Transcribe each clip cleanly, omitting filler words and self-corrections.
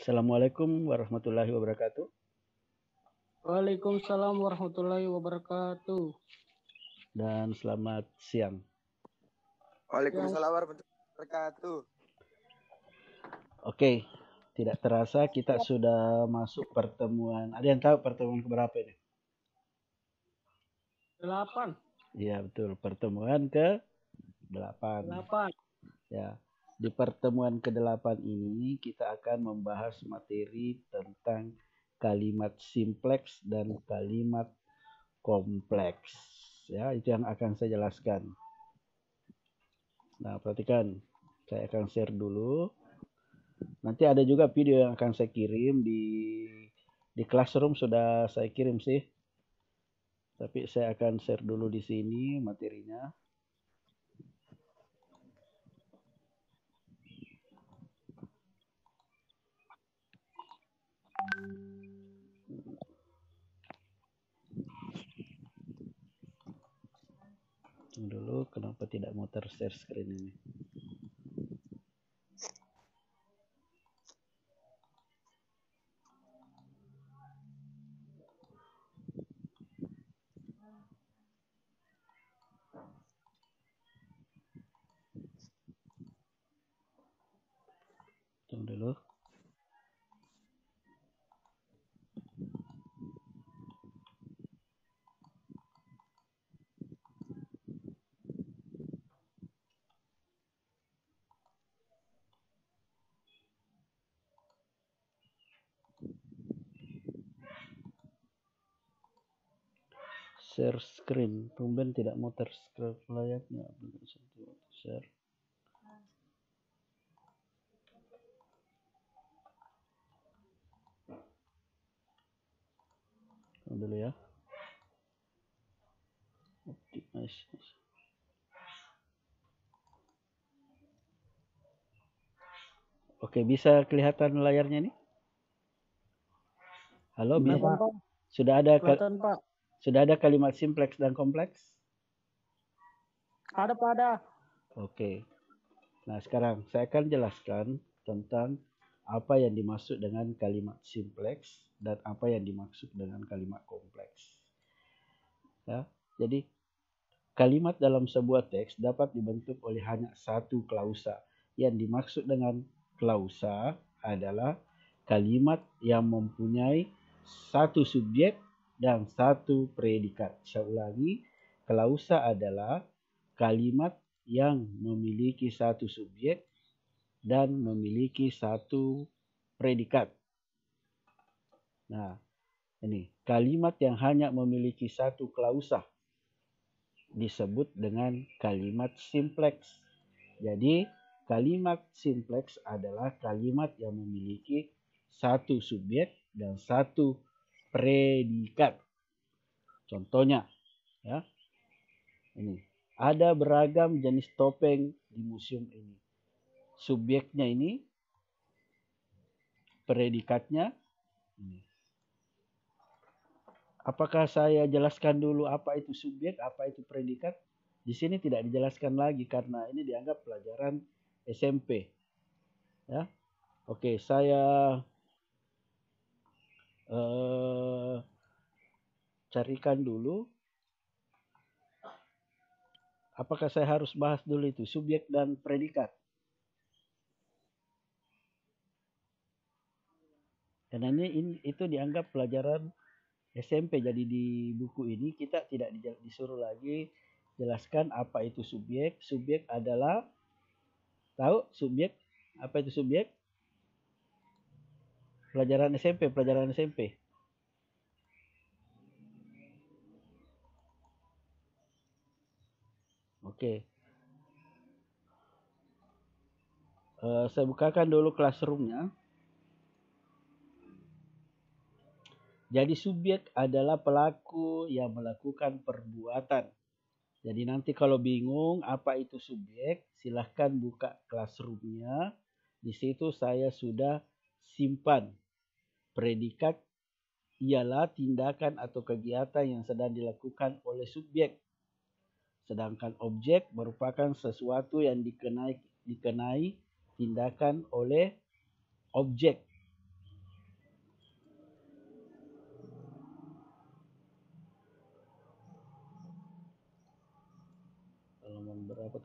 Assalamualaikum warahmatullahi wabarakatuh. Waalaikumsalam warahmatullahi wabarakatuh. Dan selamat siang. Waalaikumsalam warahmatullahi wabarakatuh. Oke, tidak terasa kita sudah masuk pertemuan. Ada yang tahu pertemuan keberapa ini? 8. Iya betul, pertemuan ke-8. 8. Ya, di pertemuan ke-8 ini kita akan membahas materi tentang kalimat simplex dan kalimat kompleks. Ya, itu yang akan saya jelaskan. Nah, perhatikan. Saya akan share dulu. Nanti ada juga video yang akan saya kirim di Classroom, sudah saya kirim sih. Tapi saya akan share dulu di sini materinya. Tunggu dulu, kenapa tidak mau ter-share screen ini? Tunggu dulu. Share screen, tumben tidak mau ter-share layarnya. Share. Tunggu dulu ya. Optimize. Oke, bisa kelihatan layarnya nih? Halo, bisa? Sudah ada Kelihatan, Pak. sudah ada kalimat simplex dan kompleks? Ada, Pak, ada. Oke. Nah, sekarang saya akan jelaskan tentang apa yang dimaksud dengan kalimat simplex dan apa yang dimaksud dengan kalimat kompleks. Ya, jadi kalimat dalam sebuah teks dapat dibentuk oleh hanya satu klausa. Yang dimaksud dengan klausa adalah kalimat yang mempunyai satu subjek dan satu predikat. Saya ulangi, klausa adalah kalimat yang memiliki satu subjek dan memiliki satu predikat. Nah, ini kalimat yang hanya memiliki satu klausa disebut dengan kalimat simplex. Jadi, kalimat simplex adalah kalimat yang memiliki satu subjek dan satu predikat. Contohnya, ya, ini ada beragam jenis topeng di museum ini. Subjeknya ini, predikatnya ini. Apakah saya jelaskan dulu apa itu subjek, apa itu predikat? Di sini tidak dijelaskan lagi karena ini dianggap pelajaran SMP. Ya, oke, saya carikan dulu. Apakah saya harus bahas dulu itu subjek dan predikat? Karena ini itu dianggap pelajaran SMP. Jadi di buku ini kita tidak disuruh lagi jelaskan apa itu subjek. Subjek adalah, tahu subjek? Apa itu subjek? Pelajaran SMP. Oke. Saya bukakan dulu classroom-nya. Jadi subjek adalah pelaku yang melakukan perbuatan. Jadi nanti kalau bingung apa itu subjek, silahkan buka classroom-nya. Di situ saya sudah simpan. Predikat ialah tindakan atau kegiatan yang sedang dilakukan oleh subjek. Sedangkan objek merupakan sesuatu yang dikenai tindakan oleh objek.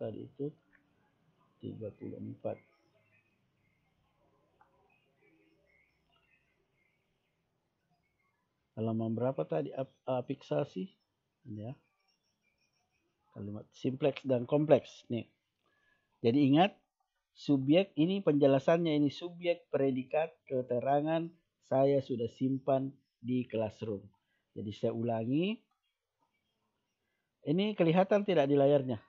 tadi itu? 34. Halaman berapa tadi afiksasi? Ini ya. Kalimat simpleks dan kompleks. Nih. Jadi ingat, subjek ini penjelasannya ini subjek, predikat, keterangan saya sudah simpan di classroom. Jadi saya ulangi. Ini kelihatan tidak di layarnya?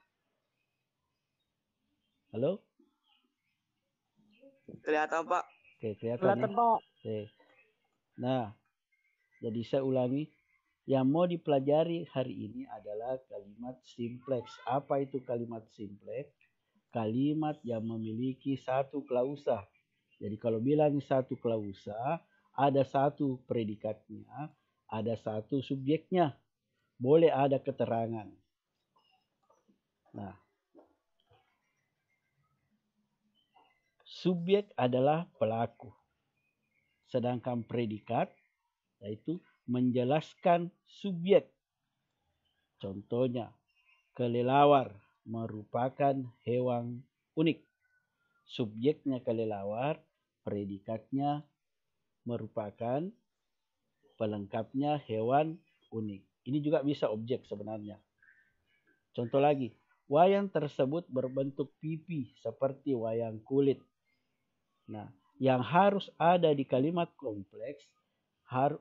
Halo? Kelihatan, Pak. Oke, kelihatan Kelihatan, ya? Pak. Oke. Nah, jadi saya ulangi. Yang mau dipelajari hari ini adalah kalimat simplex. Apa itu kalimat simplex? Kalimat yang memiliki satu klausa. Jadi kalau bilang satu klausa, ada satu predikatnya, ada satu subjeknya. Boleh ada keterangan. Nah, subjek adalah pelaku. Sedangkan predikat yaitu menjelaskan subjek. Contohnya, kelelawar merupakan hewan unik. Subjeknya kelelawar, predikatnya merupakan pelengkapnya hewan unik. Ini juga bisa objek sebenarnya. Contoh lagi, wayang tersebut berbentuk pipi seperti wayang kulit. Nah, yang harus ada di kalimat kompleks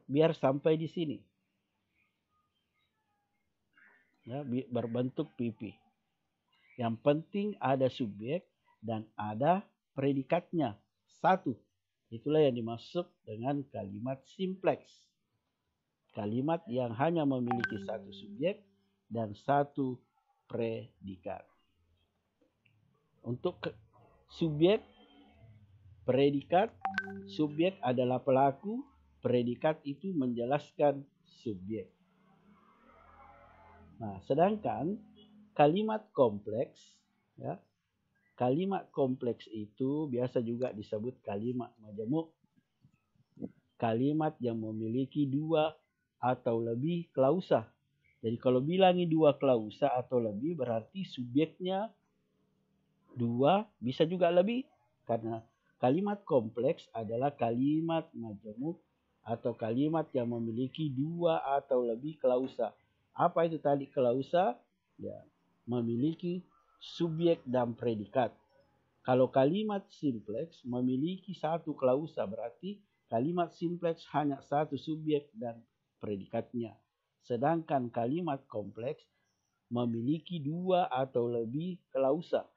biar sampai di sini. Ya, berbentuk pipi. Yang penting ada subjek dan ada predikatnya. Satu. Itulah yang dimaksud dengan kalimat simplex. Kalimat yang hanya memiliki satu subjek dan satu predikat. Untuk subjek, predikat, subjek adalah pelaku, predikat itu menjelaskan subjek. Nah, sedangkan kalimat kompleks, ya, kalimat kompleks itu biasa juga disebut kalimat majemuk. Kalimat yang memiliki dua atau lebih klausa. Jadi kalau bilangi dua klausa atau lebih berarti subjeknya dua, bisa juga lebih. Karena kalimat kompleks adalah kalimat majemuk atau kalimat yang memiliki dua atau lebih klausa. Apa itu tadi klausa? Ya, memiliki subjek dan predikat. Kalau kalimat simplex memiliki satu klausa, berarti kalimat simplex hanya satu subjek dan predikatnya. Sedangkan kalimat kompleks memiliki dua atau lebih klausa.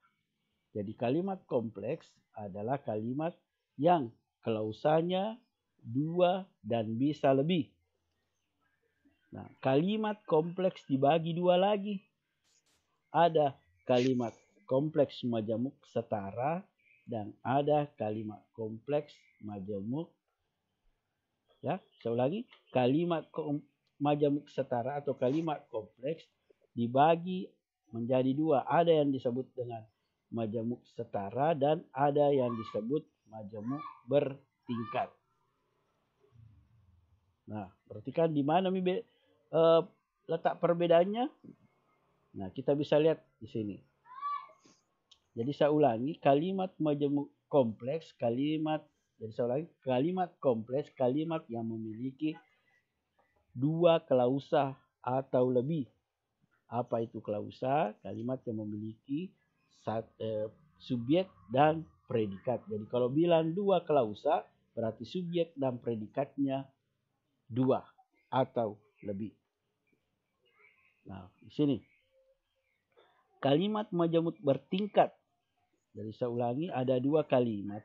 Jadi kalimat kompleks adalah kalimat yang klausanya dua dan bisa lebih. Nah, kalimat kompleks dibagi dua lagi. Ada kalimat kompleks majemuk setara dan ada kalimat kompleks majemuk, ya, saya ulangi, kalimat majemuk setara atau kalimat kompleks dibagi menjadi dua. Ada yang disebut dengan majemuk setara dan ada yang disebut majemuk bertingkat. Nah, perhatikan di mana letak perbedaannya. Nah, kita bisa lihat di sini. Jadi saya ulangi, kalimat majemuk kompleks, kalimat kompleks, kalimat yang memiliki dua klausa atau lebih. Apa itu klausa? Kalimat yang memiliki subjek dan predikat. Jadi kalau bilang dua klausa, berarti subjek dan predikatnya dua atau lebih. Nah, di sini. Kalimat majemuk bertingkat. Jadi saya ulangi, ada dua kalimat.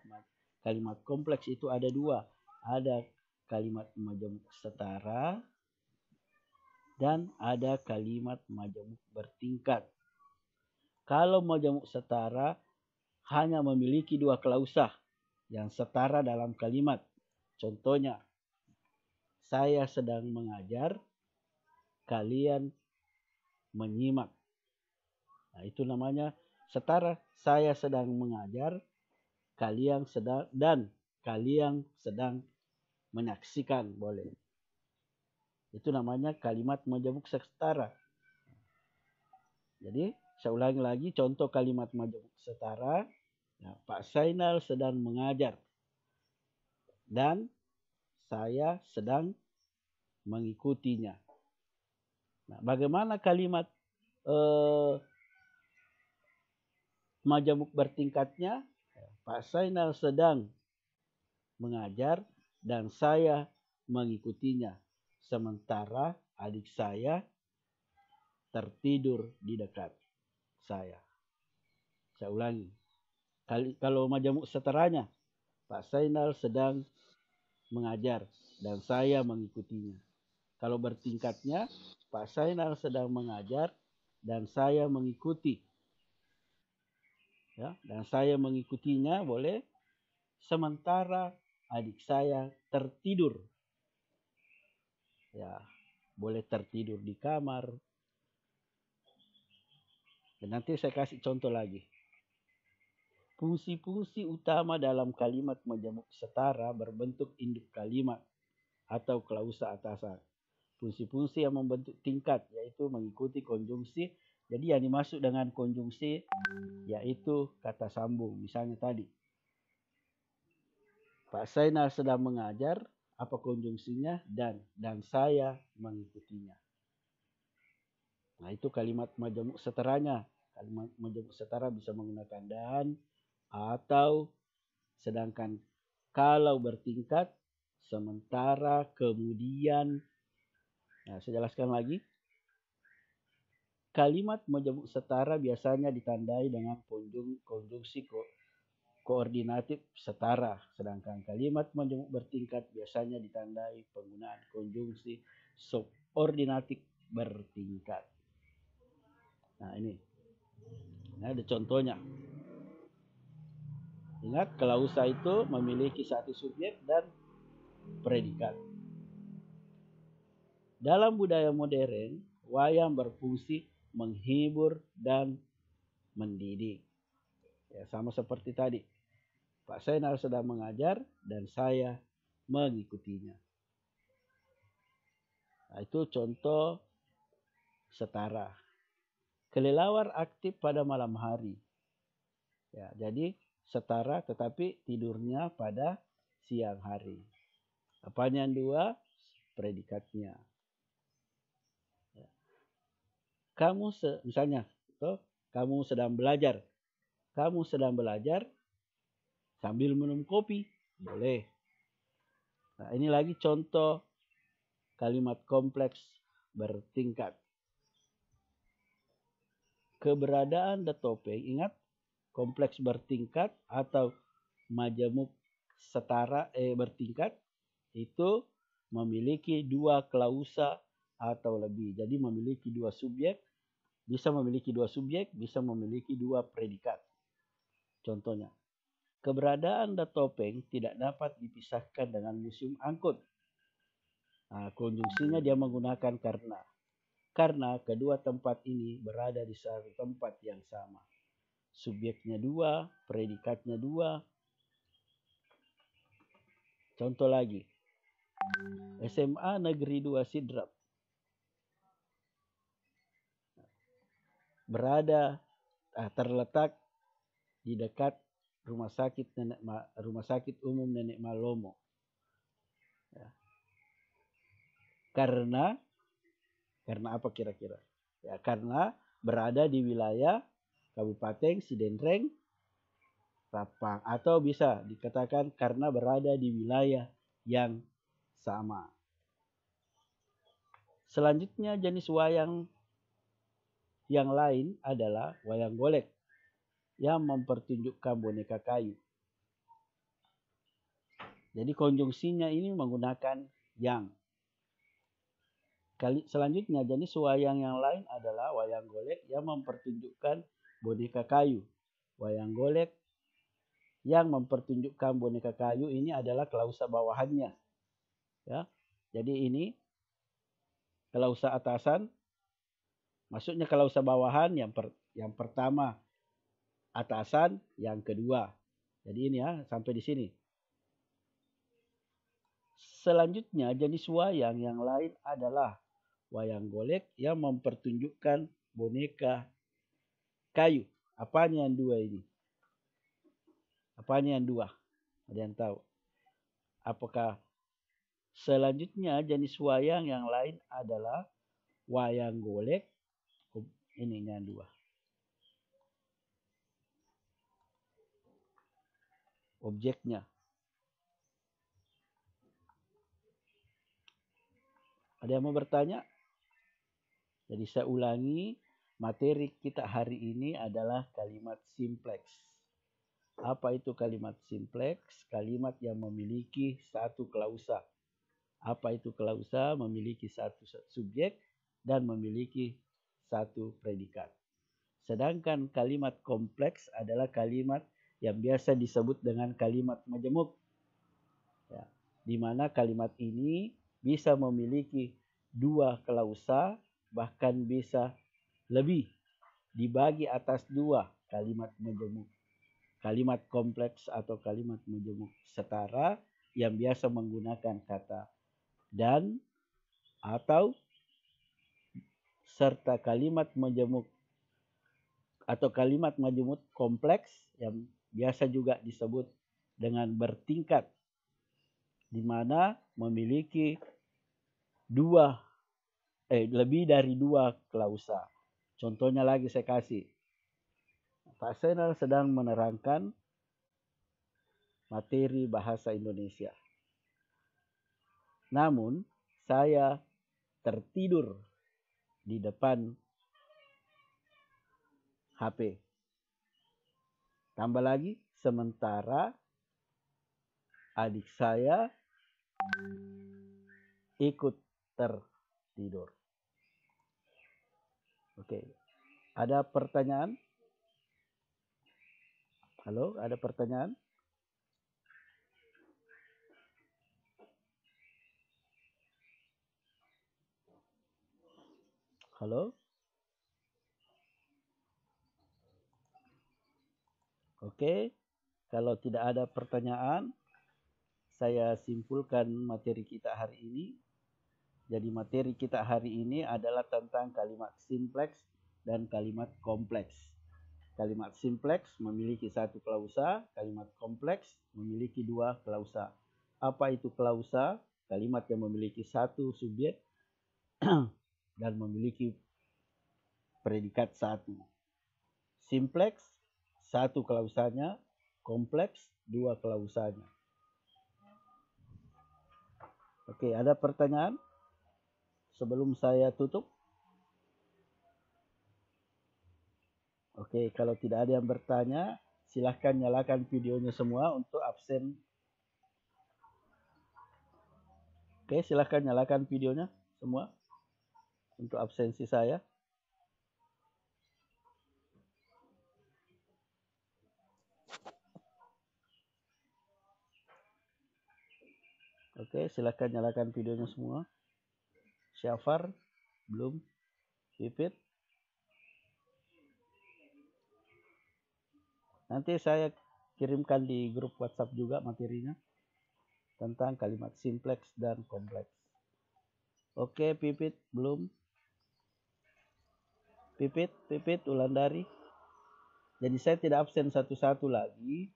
Kalimat kompleks itu ada dua. Ada kalimat majemuk setara dan ada kalimat majemuk bertingkat. Kalau majemuk setara hanya memiliki dua klausa yang setara dalam kalimat. Contohnya, saya sedang mengajar, kalian menyimak. Nah, itu namanya setara. Saya sedang mengajar, kalian sedang menyaksikan, boleh. Itu namanya kalimat majemuk setara. Jadi Saya ulangi lagi contoh kalimat majemuk setara. Ya, Pak Zainal sedang mengajar dan saya sedang mengikutinya. Nah, bagaimana kalimat majemuk bertingkatnya? Pak Zainal sedang mengajar dan saya mengikutinya. Sementara adik saya tertidur di dekat saya. Saya ulangi. Kalau majemuk seteranya, Pak Zainal sedang mengajar dan saya mengikutinya. Kalau bertingkatnya, Pak Zainal sedang mengajar dan saya mengikuti. Ya, dan saya mengikutinya boleh. Sementara adik saya tertidur. Ya, boleh tertidur di kamar. Dan nanti saya kasih contoh lagi. Fungsi-fungsi utama dalam kalimat majemuk setara berbentuk induk kalimat atau klausa atasan. Fungsi-fungsi yang membentuk tingkat yaitu mengikuti konjungsi. Jadi yang dimaksud dengan konjungsi yaitu kata sambung. Misalnya tadi, Pak Zainal sedang mengajar, apa konjungsinya? Dan saya mengikutinya. Nah, itu kalimat majemuk setaranya. Kalimat majemuk setara bisa menggunakan dan atau, sedangkan kalau bertingkat, sementara, kemudian. Nah, saya jelaskan lagi. Kalimat majemuk setara biasanya ditandai dengan konjungsi koordinatif setara. Sedangkan kalimat majemuk bertingkat biasanya ditandai penggunaan konjungsi subordinatif bertingkat. Nah, ini. Nah, ada contohnya. Ingat, klausa itu memiliki satu subjek dan predikat. Dalam budaya modern, wayang berfungsi menghibur dan mendidik. Ya, sama seperti tadi. Pak Zainal sedang mengajar dan saya mengikutinya. Nah, itu contoh setara. Kelelawar aktif pada malam hari. Ya, jadi setara tetapi tidurnya pada siang hari. Apanya yang dua? Predikatnya. Ya. Misalnya, kamu sedang belajar. Kamu sedang belajar sambil minum kopi. Boleh. Nah, ini lagi contoh kalimat kompleks bertingkat. Keberadaan the topeng, ingat, kompleks bertingkat atau majemuk setara bertingkat itu memiliki dua klausa atau lebih. Jadi memiliki dua subjek, bisa memiliki dua predikat. Contohnya, keberadaan the topeng tidak dapat dipisahkan dengan museum angkut. Nah, konjungsinya dia menggunakan karena. Karena kedua tempat ini berada di satu tempat yang sama. Subjeknya dua, predikatnya dua. Contoh lagi. SMA Negeri 2 Sidrap terletak di dekat rumah sakit umum Nenek Malomo. Ya. Karena apa kira-kira? Ya, karena berada di wilayah Kabupaten Sidenreng, Rapang. Atau bisa dikatakan karena berada di wilayah yang sama. Selanjutnya jenis wayang yang lain adalah wayang golek yang mempertunjukkan boneka kayu. Jadi konjungsinya ini menggunakan yang. Selanjutnya jenis wayang yang lain adalah wayang golek yang mempertunjukkan boneka kayu. Wayang golek yang mempertunjukkan boneka kayu ini adalah klausa bawahannya. Ya. Jadi ini klausa atasan. Maksudnya klausa bawahan yang pertama atasan, yang kedua. Jadi ini ya, sampai di sini. Selanjutnya jenis wayang yang lain adalah wayang golek yang mempertunjukkan boneka kayu. Apanya yang dua ini? Apanya yang dua? Ada yang tahu? Apakah selanjutnya jenis wayang yang lain adalah wayang golek? Ini yang dua. Objeknya. Ada yang mau bertanya? Jadi saya ulangi, materi kita hari ini adalah kalimat simplex. Apa itu kalimat simplex? Kalimat yang memiliki satu klausa. Apa itu klausa? Memiliki satu subjek dan memiliki satu predikat. Sedangkan kalimat kompleks adalah kalimat yang biasa disebut dengan kalimat majemuk. Ya, di mana kalimat ini bisa memiliki dua klausa, bahkan bisa lebih, dibagi atas dua kalimat majemuk. Kalimat kompleks atau kalimat majemuk setara yang biasa menggunakan kata dan atau serta kalimat majemuk atau kalimat majemuk kompleks yang biasa juga disebut dengan bertingkat, di mana memiliki lebih dari dua klausa. Contohnya lagi saya kasih. Pak Senal sedang menerangkan materi bahasa Indonesia. Namun saya tertidur di depan HP. Tambah lagi, sementara adik saya ikut tertidur. Oke. Ada pertanyaan? Halo, ada pertanyaan? Halo? Oke. Kalau tidak ada pertanyaan, saya simpulkan materi kita hari ini. Jadi materi kita hari ini adalah tentang kalimat simplex dan kalimat kompleks. Kalimat simplex memiliki satu klausa, kalimat kompleks memiliki dua klausa. Apa itu klausa? Kalimat yang memiliki satu subjek dan memiliki predikat satu. Simplex, satu klausanya. Kompleks, dua klausanya. Oke, ada pertanyaan sebelum saya tutup? Oke, kalau tidak ada yang bertanya, silahkan nyalakan videonya semua untuk absen. Oke, silahkan nyalakan videonya semua untuk absensi saya. Oke, silahkan nyalakan videonya semua. Syafar, belum. Pipit. Nanti saya kirimkan di grup WhatsApp juga materinya tentang kalimat simplex dan kompleks. Oke, Pipit, belum. Pipit, Ulandari. Jadi saya tidak absen satu-satu lagi.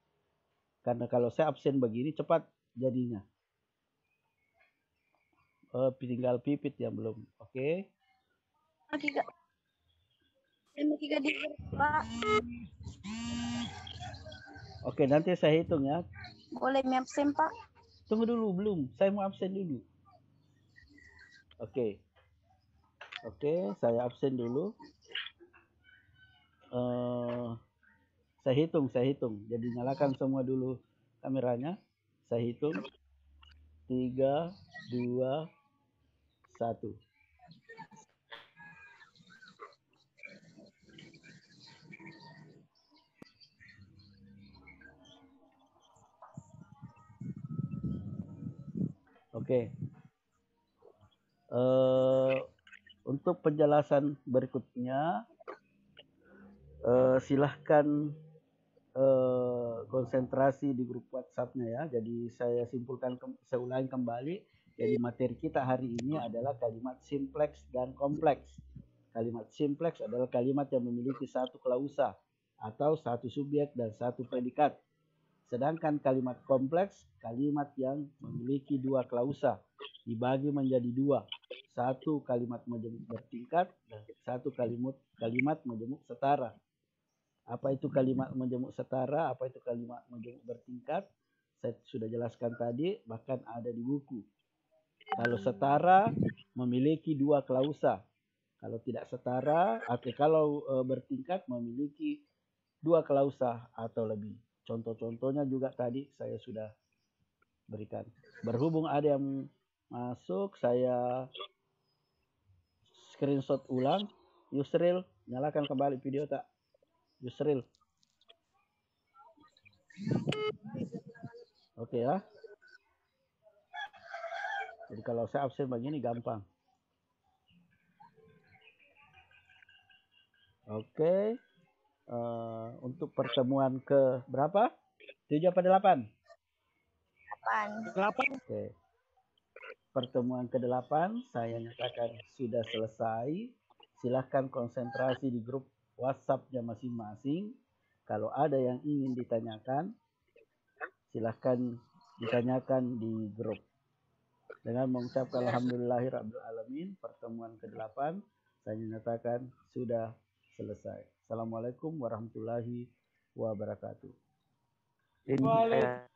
Karena kalau saya absen begini cepat jadinya. Tinggal Pipit yang belum. Oke. Pak. Oke, nanti saya hitung ya. Boleh absen, Pak? Tunggu dulu, belum. Saya mau absen dulu. Oke, saya absen dulu. Saya hitung. Jadi nyalakan semua dulu kameranya. Saya hitung. 3, 2, 1. Oke. Untuk penjelasan berikutnya, silahkan konsentrasi di grup WhatsApp-nya ya. Jadi saya simpulkan, saya ulangi kembali. Jadi materi kita hari ini adalah kalimat simplex dan kompleks. Kalimat simpleks adalah kalimat yang memiliki satu klausa atau satu subjek dan satu predikat. Sedangkan kalimat kompleks, kalimat yang memiliki dua klausa, dibagi menjadi dua. Satu kalimat majemuk bertingkat dan satu kalimat majemuk setara. Apa itu kalimat majemuk setara? Apa itu kalimat majemuk bertingkat? Saya sudah jelaskan tadi, bahkan ada di buku. Kalau setara memiliki dua klausa. Kalau tidak setara, atau kalau bertingkat memiliki dua klausa atau lebih. Contoh-contohnya juga tadi saya sudah berikan. Berhubung ada yang masuk, saya screenshot ulang. Yusril, nyalakan kembali video tak? Yusril. Oke ya. Jadi kalau saya absen begini gampang. Oke. Untuk pertemuan ke berapa? 7 apa 8? 8. Oke. Pertemuan ke-8 saya nyatakan sudah selesai. Silahkan konsentrasi di grup WhatsApp-nya masing-masing. Kalau ada yang ingin ditanyakan, silahkan ditanyakan di grup. Dengan mengucapkan alhamdulillahirrabbilalamin, pertemuan ke-8 saya nyatakan sudah selesai. Assalamualaikum warahmatullahi wabarakatuh. Waalaikumsalam.